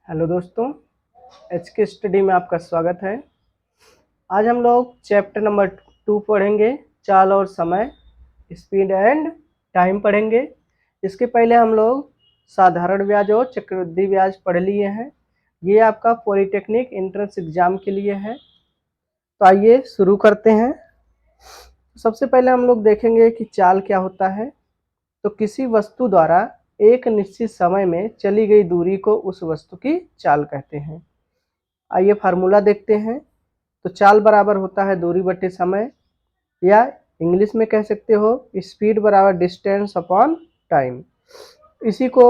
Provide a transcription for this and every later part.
Hello दोस्तों, H के study में आपका स्वागत है। आज हम लोग चैप्टर नंबर 2 पढ़ेंगे, चाल और समय, स्पीड एंड टाइम पढ़ेंगे। इसके पहले हम लोग साधारण ब्याज और चक्रवृद्धि ब्याज पढ़ लिए हैं। ये आपका पॉलिटेक्निक एंट्रेंस एग्जाम के लिए है। तो आइए शुरू करते हैं। सबसे पहले हम लोग देखेंगे कि चाल क्या होता है। तो किसी वस्तु द्वारा एक निश्चित समय में चली गई दूरी को उस वस्तु की चाल कहते हैं। आइए फार्मूला देखते हैं। तो चाल बराबर होता है दूरी बटे समय, या इंग्लिश में कह सकते हो स्पीड बराबर डिस्टेंस अपॉन टाइम। इसी को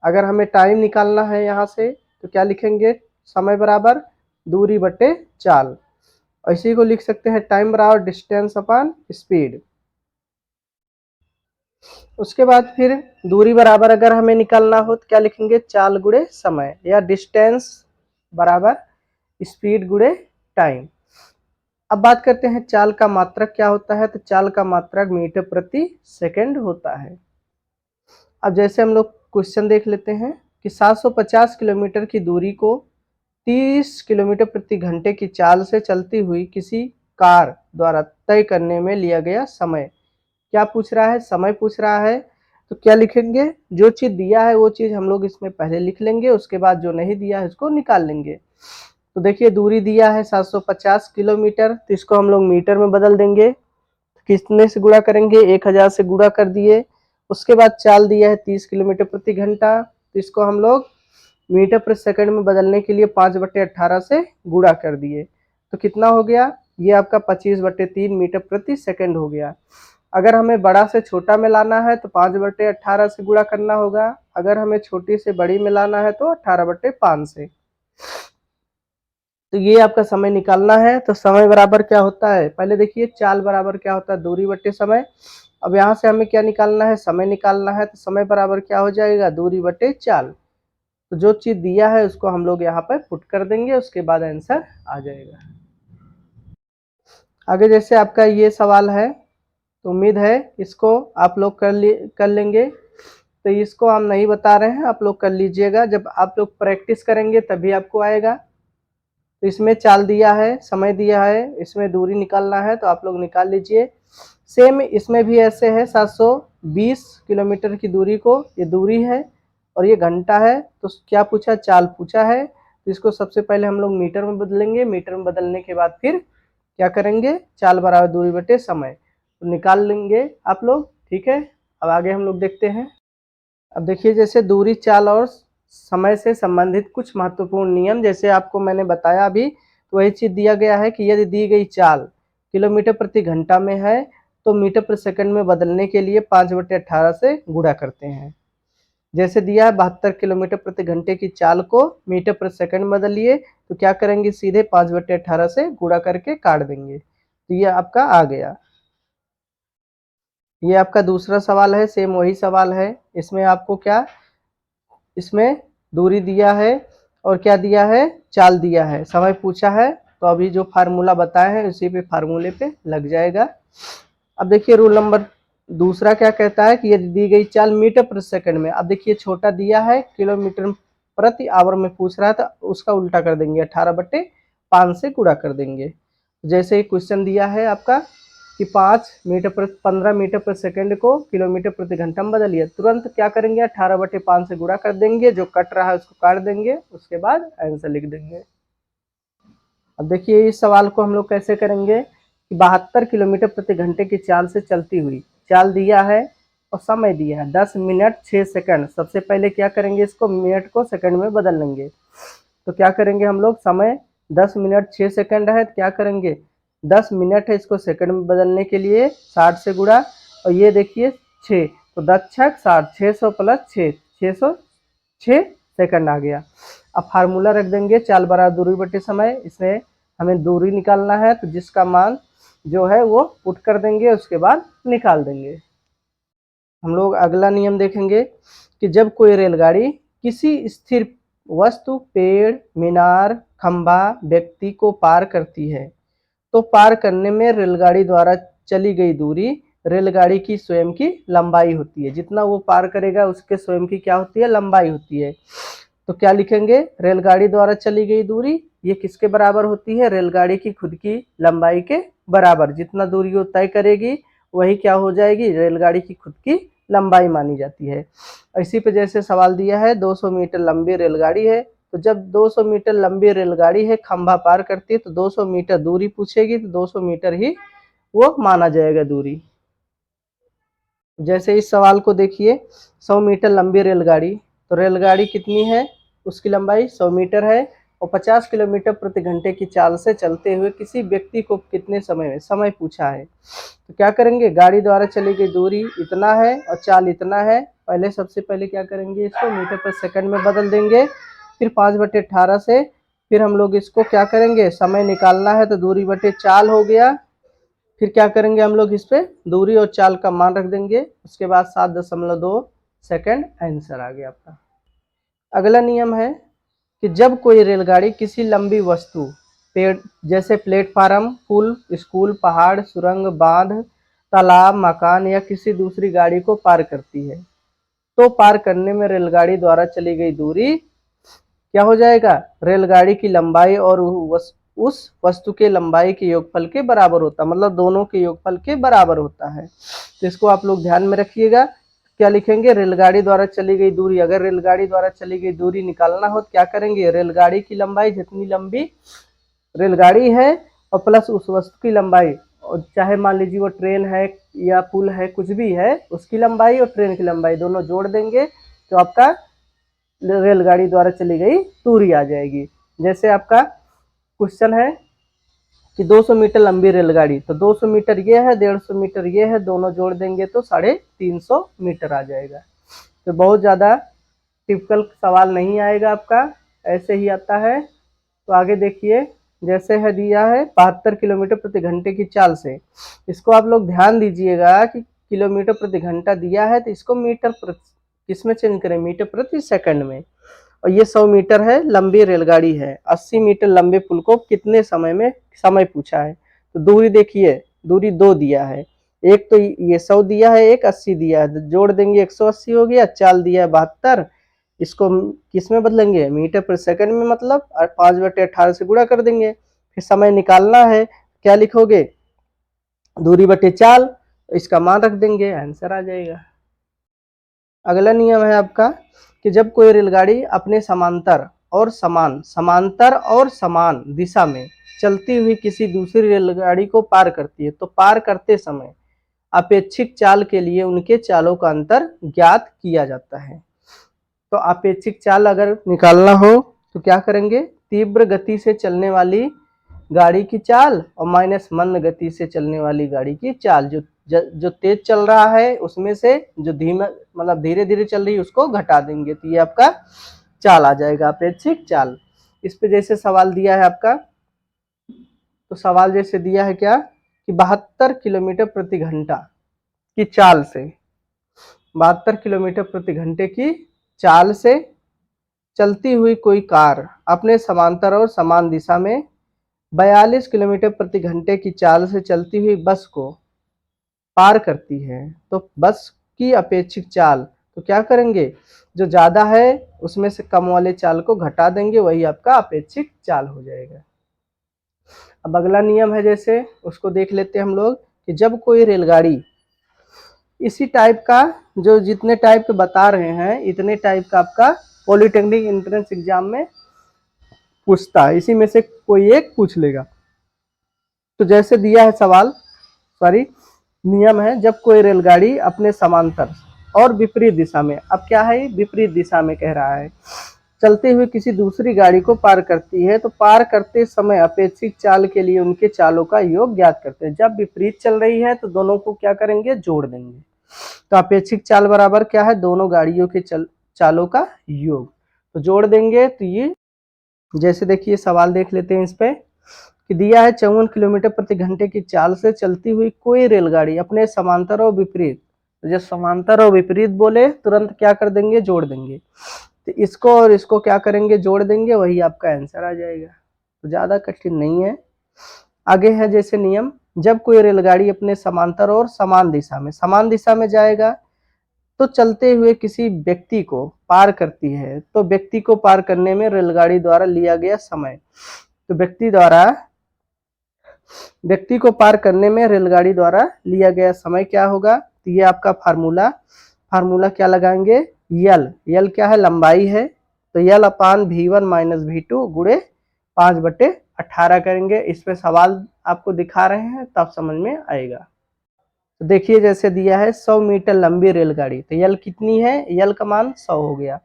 अगर हमें टाइम निकालना है यहाँ से तो क्या लिखेंगे, समय बराबर दूरी बटे चाल। और इसी को लिख सकते हैं टाइम बराबर डिस्टेंस अपॉन स्पीड। उसके बाद फिर दूरी बराबर अगर हमें निकालना हो तो क्या लिखेंगे, चाल गुणे समय, या डिस्टेंस बराबर स्पीड गुणे टाइम। अब बात करते हैं चाल का मात्रक क्या होता है। तो चाल का मात्रक मीटर प्रति सेकंड होता है। अब जैसे हम लोग क्वेश्चन देख लेते हैं कि 750 किलोमीटर की दूरी को 30 किलोमीटर प्रति घंटे की चाल से चलती हुई किसी कार द्वारा तय करने में लिया गया समय। क्या पूछ रहा है, समय पूछ रहा है। तो क्या लिखेंगे, जो चीज दिया है वो चीज हम लोग इसमें पहले लिख लेंगे, उसके बाद जो नहीं दिया है उसको निकाल लेंगे। तो देखिए दूरी दिया है 750 किलोमीटर, तो इसको हम लोग मीटर में बदल देंगे। कितने से गुणा करेंगे, 1000 से गुणा कर दिए। उसके बाद चाल दिया है 30 किलोमीटर प्रति घंटा, तो इसको हम लोग मीटर प्रति सेकंड में बदलने के लिए 5/18 से गुणा कर दिए। तो कितना हो गया, ये आपका 25/3 मीटर प्रति सेकंड हो गया। अगर हमें बड़ा से छोटा में लाना है तो 5/18 से गुणा करना होगा। अगर हमें छोटी से बड़ी में लाना है तो 18/5 से। तो ये आपका समय निकालना है। तो समय बराबर क्या होता है, पहले देखिए चाल बराबर क्या होता है, दूरी बटे समय। अब यहाँ से हमें क्या निकालना है, समय निकालना है। तो समय बराबर क्या हो जाएगा, दूरी बटे चाल। तो जो चीज दिया है उसको हम लोग यहाँ पर पुट कर देंगे, उसके बाद आंसर आ जाएगा। आगे जैसे आपका ये सवाल है, तो उम्मीद है इसको आप लोग कर लेंगे। तो इसको हम नहीं बता रहे हैं, आप लोग कर लीजिएगा। जब आप लोग प्रैक्टिस करेंगे तभी आपको आएगा। तो इसमें चाल दिया है, समय दिया है, इसमें दूरी निकालना है, तो आप लोग निकाल लीजिए। सेम इसमें भी ऐसे है, 720 किलोमीटर की दूरी को, ये दूरी है और ये घंटा है। तो क्या पूछा, चाल पूछा है। तो इसको सबसे पहले हम लोग मीटर में बदलेंगे। मीटर में बदलने के बाद फिर क्या करेंगे, चाल बराबर दूरी बटे समय, तो निकाल लेंगे आप लोग। ठीक है, अब आगे हम लोग देखते हैं। अब देखिए जैसे दूरी, चाल और समय से संबंधित कुछ महत्वपूर्ण नियम, जैसे आपको मैंने बताया अभी, तो वही चीज दिया गया है कि यदि दी गई चाल किलोमीटर प्रति घंटा में है तो मीटर प्रति सेकंड में बदलने के लिए 5/18 से गुणा करते हैं। जैसे दिया है 72 किलोमीटर प्रति घंटे की चाल को मीटर प्रति सेकंड में बदलिए, तो क्या करेंगे, सीधे 5/18 से गुणा करके काट देंगे। तो ये आपका आ गया। ये आपका दूसरा सवाल है, सेम वही सवाल है। इसमें आपको क्या, इसमें दूरी दिया है और क्या दिया है, चाल दिया है, समय पूछा है। तो अभी जो फार्मूला बताए हैं उसी पे फार्मूले पे लग जाएगा। अब देखिए रूल नंबर दूसरा क्या कहता है कि यदि दी गई चाल मीटर प्रति सेकंड में, अब देखिए छोटा दिया है, किलोमीटर प्रति आवर में पूछ रहा है, तो उसका उल्टा कर देंगे, 18/5 से गुणा कर देंगे। जैसे ही क्वेश्चन दिया है आपका कि 15 मीटर प्रति सेकंड को किलोमीटर प्रति घंटा में बदलिए, तुरंत क्या करेंगे, 18/5 से गुणा कर देंगे, जो कट रहा है उसको काट देंगे, उसके बाद आंसर लिख देंगे। अब देखिए इस सवाल को हम लोग कैसे करेंगे कि 72 किलोमीटर प्रति घंटे की चाल से चलती हुई, चाल दिया है और समय दिया है 10 मिनट 6 सेकंड। सबसे पहले क्या करेंगे, इसको मिनट को सेकंड में बदल लेंगे। तो क्या करेंगे हम लोग, समय 10 मिनट 6 सेकंड है, तो क्या करेंगे, 10 मिनट है, इसको सेकंड में बदलने के लिए 60 से गुणा, और ये देखिए 6, तो 10 छक 60, 600 प्लस 6, 606 सेकंड आ गया। अब फार्मूला रख देंगे, चाल बराबर दूरी बटे समय। इसमें हमें दूरी निकालना है, तो जिसका मान जो है वो पुट कर देंगे, उसके बाद निकाल देंगे। हम लोग अगला नियम देखेंगे कि जब कोई रेलगाड़ी किसी स्थिर वस्तु, पेड़, मीनार, खंभा, व्यक्ति को पार करती है तो पार करने में रेलगाड़ी द्वारा चली गई दूरी रेलगाड़ी की स्वयं की लंबाई होती है। जितना वो पार करेगा उसके स्वयं की क्या होती है, लंबाई होती है। तो क्या लिखेंगे, रेलगाड़ी द्वारा चली गई दूरी ये किसके बराबर होती है, रेलगाड़ी की खुद की लंबाई के बराबर। जितना दूरी वो तय करेगी वही क्या हो जाएगी, रेलगाड़ी की खुद की लंबाई मानी जाती है। इसी पे जैसे सवाल दिया है 200 मीटर लंबी रेलगाड़ी है, तो जब 200 मीटर लंबी रेलगाड़ी है खंभा पार करती है तो 200 मीटर दूरी पूछेगी तो 200 मीटर ही वो माना जाएगा दूरी। जैसे इस सवाल को देखिए, 100 मीटर लंबी रेलगाड़ी, तो रेलगाड़ी कितनी है, उसकी लंबाई 100 मीटर है और 50 किलोमीटर प्रति घंटे की चाल से चलते हुए किसी व्यक्ति को कितने समय में, समय पूछा है। तो क्या करेंगे, गाड़ी द्वारा चली गई दूरी इतना है और चाल इतना है। पहले सबसे पहले क्या करेंगे, इसको मीटर पर सेकंड में बदल देंगे, फिर 5/18 से फिर हम लोग इसको क्या करेंगे, समय निकालना है तो दूरी बटे चाल हो गया। फिर क्या करेंगे हम लोग, इस पे दूरी और चाल का मान रख देंगे, उसके बाद 7.2 सेकंड आंसर आ गया आपका। अगला नियम है कि जब कोई रेलगाड़ी किसी लंबी वस्तु, पेड़ जैसे प्लेटफार्म, पुल, स्कूल, पहाड़, सुरंग, बांध, तालाब, मकान या किसी दूसरी गाड़ी को पार करती है तो पार करने में रेलगाड़ी द्वारा चली गई दूरी क्या हो जाएगा, रेलगाड़ी की लंबाई और उस वस्तु के लंबाई के योगफल के बराबर होता है, मतलब दोनों के योगफल के बराबर होता है। तो इसको आप लोग ध्यान में रखिएगा। क्या लिखेंगे, रेलगाड़ी द्वारा चली गई दूरी, अगर रेलगाड़ी द्वारा चली गई दूरी निकालना हो तो क्या करेंगे, रेलगाड़ी की लंबाई जितनी लंबी रेलगाड़ी है और प्लस उस वस्तु की लंबाई, और चाहे मान लीजिए वो ट्रेन है या पुल है कुछ भी है, उसकी लंबाई और ट्रेन की लंबाई दोनों जोड़ देंगे तो आपका रेलगाड़ी द्वारा चली गई दूरी आ जाएगी। जैसे आपका क्वेश्चन है कि 200 मीटर लंबी रेलगाड़ी, तो 200 मीटर ये है, 150 मीटर ये है, दोनों जोड़ देंगे तो 350 मीटर आ जाएगा। तो बहुत ज़्यादा टिपिकल सवाल नहीं आएगा आपका, ऐसे ही आता है। तो आगे देखिए, जैसे है दिया है 72 किलोमीटर प्रति घंटे की चाल से, इसको आप लोग ध्यान दीजिएगा कि किलोमीटर प्रति घंटा दिया है तो इसको मीटर किसमें चेंज करें, मीटर प्रति सेकंड में। और ये 100 मीटर है लंबी रेलगाड़ी है, 80 मीटर लंबे पुल को कितने समय में समय पूछा है। तो दूरी देखिए, दूरी 2 दिया है, एक तो ये 100 दिया है, एक 80 दिया है, तो जोड़ देंगे 180 हो गया। चाल दिया है 72, इसको किस में बदलेंगे, मीटर पर सेकंड में, मतलब 5/18 से गुणा कर देंगे। फिर समय निकालना है, क्या लिखोगे, दूरी बटे चाल, इसका मान रख देंगे, आंसर आ जाएगा। अगला नियम है आपका कि जब कोई रेलगाड़ी अपने समांतर और समान दिशा में चलती हुई किसी दूसरी रेलगाड़ी को पार करती है तो पार करते समय अपेक्षित चाल के लिए उनके चालों का अंतर ज्ञात किया जाता है। तो अपेक्षित चाल अगर निकालना हो तो क्या करेंगे, तीव्र गति से चलने वाली गाड़ी की चाल और माइनस मंद गति से चलने वाली गाड़ी की चाल, जो तेज चल रहा है उसमें से जो धीमा मतलब धीरे धीरे चल रही है उसको घटा देंगे तो ये आपका चाल आ जाएगा, अपेक्षित चाल। इस पे जैसे सवाल दिया है आपका, तो सवाल जैसे दिया है क्या कि 72 किलोमीटर प्रति घंटा की चाल से, 72 किलोमीटर प्रति घंटे की चाल से चलती हुई कोई कार अपने समांतर और समान दिशा में 42 किलोमीटर प्रति घंटे की चाल से चलती हुई बस को पार करती है तो बस की अपेक्षित चाल, तो क्या करेंगे, जो ज्यादा है उसमें से कम वाले चाल को घटा देंगे, वही आपका अपेक्षित चाल हो जाएगा। अब अगला नियम है जैसे, उसको देख लेते हैं हम लोग कि जब कोई रेलगाड़ी इसी टाइप का, जो जितने टाइप के बता रहे हैं इतने टाइप का आपका पॉलिटेक्निक एंट्रेंस एग्जाम में पूछता है, इसी में से कोई एक पूछ लेगा। तो जैसे दिया है सवाल, सॉरी नियम है, जब कोई रेलगाड़ी अपने समांतर और विपरीत दिशा में, अब क्या है, विपरीत दिशा में कह रहा है, चलते हुए किसी दूसरी गाड़ी को पार करती है तो पार करते समय अपेक्षित चाल के लिए उनके चालों का योग ज्ञात करते हैं। जब विपरीत चल रही है तो दोनों को क्या करेंगे, जोड़ देंगे। तो अपेक्षित चाल बराबर क्या है, दोनों गाड़ियों के चालों का योग, तो जोड़ देंगे। तो ये जैसे देखिए सवाल देख लेते हैं इस पे कि दिया है 54 किलोमीटर प्रति घंटे की चाल से चलती हुई कोई रेलगाड़ी अपने समांतर और विपरीत, तो जब समांतर और विपरीत बोले तुरंत क्या कर देंगे, जोड़ देंगे। तो इसको और इसको क्या करेंगे, जोड़ देंगे, वही आपका आंसर आ जाएगा। तो ज्यादा कठिन नहीं है। आगे है जैसे नियम, जब कोई रेलगाड़ी अपने समांतर और समान दिशा में जाएगा तो चलते हुए किसी व्यक्ति को पार करती है, तो व्यक्ति को पार करने में रेलगाड़ी द्वारा लिया गया समय। तो व्यक्ति को पार करने में रेलगाड़ी द्वारा लिया गया समय क्या होगा? तो ये आपका फार्मूला क्या लगाएंगे? यल क्या है? लंबाई है, तो यल अपान V1 माइनस V2 गुणे 5/18 करेंगे। इस पे सवाल आपको दिखा रहे हैं तब समझ में आएगा। तो देखिए जैसे दिया है 100 मीटर लंबी रेलगाड़ी, तो यल कितनी है? यल का मान 100 हो गया।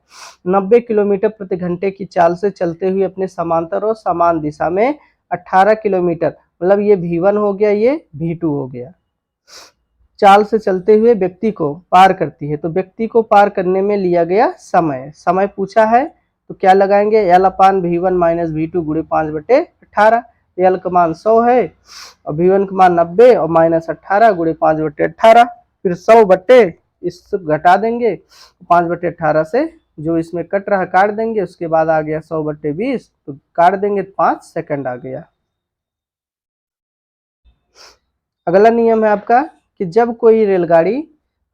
90 किलोमीटर प्रति घंटे की चाल से चलते हुए अपने समांतर और समान दिशा में 18 किलोमीटर, मतलब ये V1 हो गया, ये V2 हो गया, चाल से चलते हुए व्यक्ति को पार करती है। तो व्यक्ति को पार करने में लिया गया समय पूछा है, तो क्या लगाएंगे? यल अपान V1 माइनस V2 गुणे 5/18। यल का मान 100 है और V1 का मान 90 और माइनस 18 गुणे 5/18। फिर 100 बटे इस घटा देंगे, 5/18 से जो इसमें कट रहा काट देंगे, उसके बाद आ गया 100/20, तो काट देंगे 5 सेकंड आ गया। अगला नियम है आपका कि जब कोई रेलगाड़ी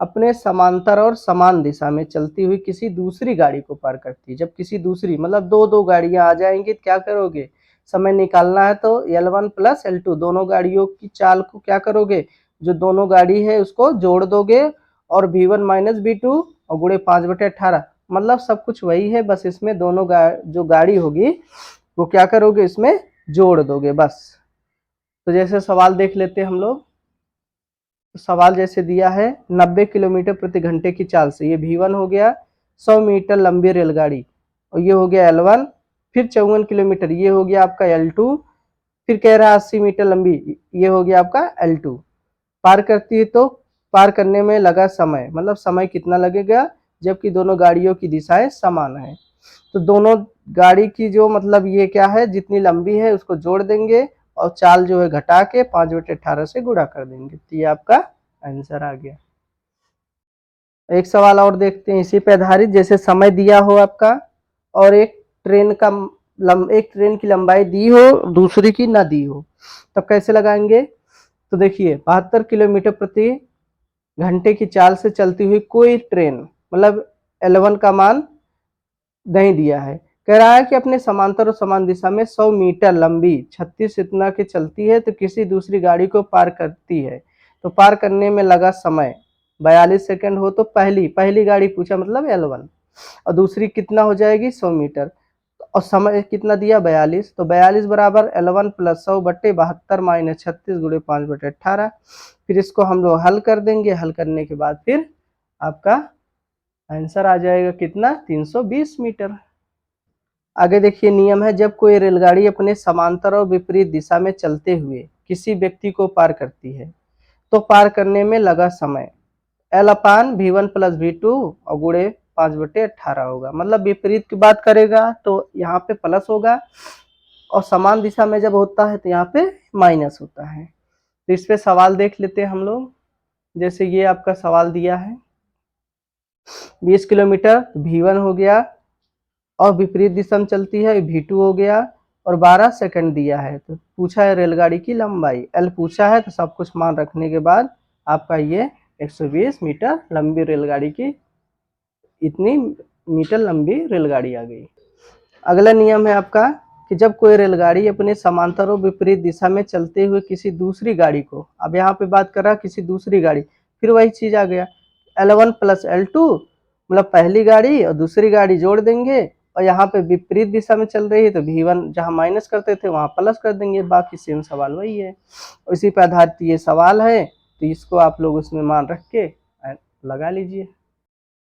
अपने समांतर और समान दिशा में चलती हुई किसी दूसरी गाड़ी को पार करती है, जब किसी दूसरी मतलब दो गाड़ियां आ जाएंगी तो क्या करोगे? समय निकालना है, तो L1 प्लस L2 दोनों गाड़ियों की चाल को क्या करोगे? जो दोनों गाड़ी है उसको जोड़ दोगे और V1 माइनस V2 और गुणे 5/18, मतलब सब कुछ वही है, बस इसमें दोनों जो गाड़ी होगी वो क्या करोगे? इसमें जोड़ दोगे बस। तो जैसे सवाल देख लेते हैं हम लोग। तो सवाल जैसे दिया है 90 किलोमीटर प्रति घंटे की चाल से, ये V1 हो गया, 100 मीटर लंबी रेलगाड़ी, और ये हो गया L1, फिर 54 किलोमीटर, ये हो गया आपका L2, फिर कह रहा है 80 मीटर लंबी, ये हो गया आपका L2। पार करती है तो पार करने में लगा समय, मतलब समय कितना लगेगा? जबकि दोनों गाड़ियों की दिशाएं समान है, तो दोनों गाड़ी की जो मतलब ये क्या है, जितनी लंबी है उसको जोड़ देंगे और चाल जो है घटा के 5/18 से गुणा कर देंगे, तो ये आपका आंसर आ गया। एक सवाल और देखते हैं इसी पे आधारित। जैसे समय दिया हो आपका और एक ट्रेन की लंबाई दी हो, दूसरी की ना दी हो, तब कैसे लगाएंगे? तो देखिए 72 किलोमीटर प्रति घंटे की चाल से चलती हुई कोई ट्रेन, मतलब L1 का मान नहीं दिया है, कह रहा है कि अपने समांतर और समान दिशा में 100 मीटर लंबी 36 इतना की चलती है, तो किसी दूसरी गाड़ी को पार करती है, तो पार करने में लगा समय 42 सेकंड हो, तो पहली गाड़ी पूछा मतलब L1, और दूसरी कितना हो जाएगी? 100 मीटर, और समय कितना दिया? 42, तो 42 बराबर L1 प्लस 100 बटे 72 माइनस 36 गुणे 5/18। फिर इसको हम लोग हल कर देंगे, हल करने के बाद फिर आपका आंसर आ जाएगा कितना? 320 मीटर। आगे देखिए नियम है, जब कोई रेलगाड़ी अपने समांतर और विपरीत दिशा में चलते हुए किसी व्यक्ति को पार करती है, तो पार करने में लगा समय L अपान V1 प्लस V2 और गुणे 5/18 होगा। मतलब विपरीत की बात करेगा तो यहाँ पे प्लस होगा, और समान दिशा में जब होता है तो यहाँ पे माइनस होता है। तो इस पे सवाल देख लेते हैं हम लोग। जैसे ये आपका सवाल दिया है 20 किलोमीटर V1 हो गया, और विपरीत दिशा में चलती है V2 हो गया, और 12 सेकंड दिया है, तो पूछा है रेलगाड़ी की लंबाई L पूछा है, तो सब कुछ मान रखने के बाद आपका ये 120 मीटर लंबी रेलगाड़ी की इतनी मीटर लंबी रेलगाड़ी आ गई। अगला नियम है आपका कि जब कोई रेलगाड़ी अपने समांतर और विपरीत दिशा में चलते हुए किसी दूसरी गाड़ी को, अब यहाँ पे बात कर रहा किसी दूसरी गाड़ी, फिर वही चीज आ गया L1 प्लस L2, मतलब पहली गाड़ी और दूसरी गाड़ी जोड़ देंगे, और यहाँ पे विपरीत दिशा में चल रही है तो V1 जहाँ माइनस करते थे वहां प्लस कर देंगे, बाकी सेम सवाल वही है। इसी पर आधारित ये सवाल है, तो इसको आप लोग उसमें मान रख के लगा लीजिए।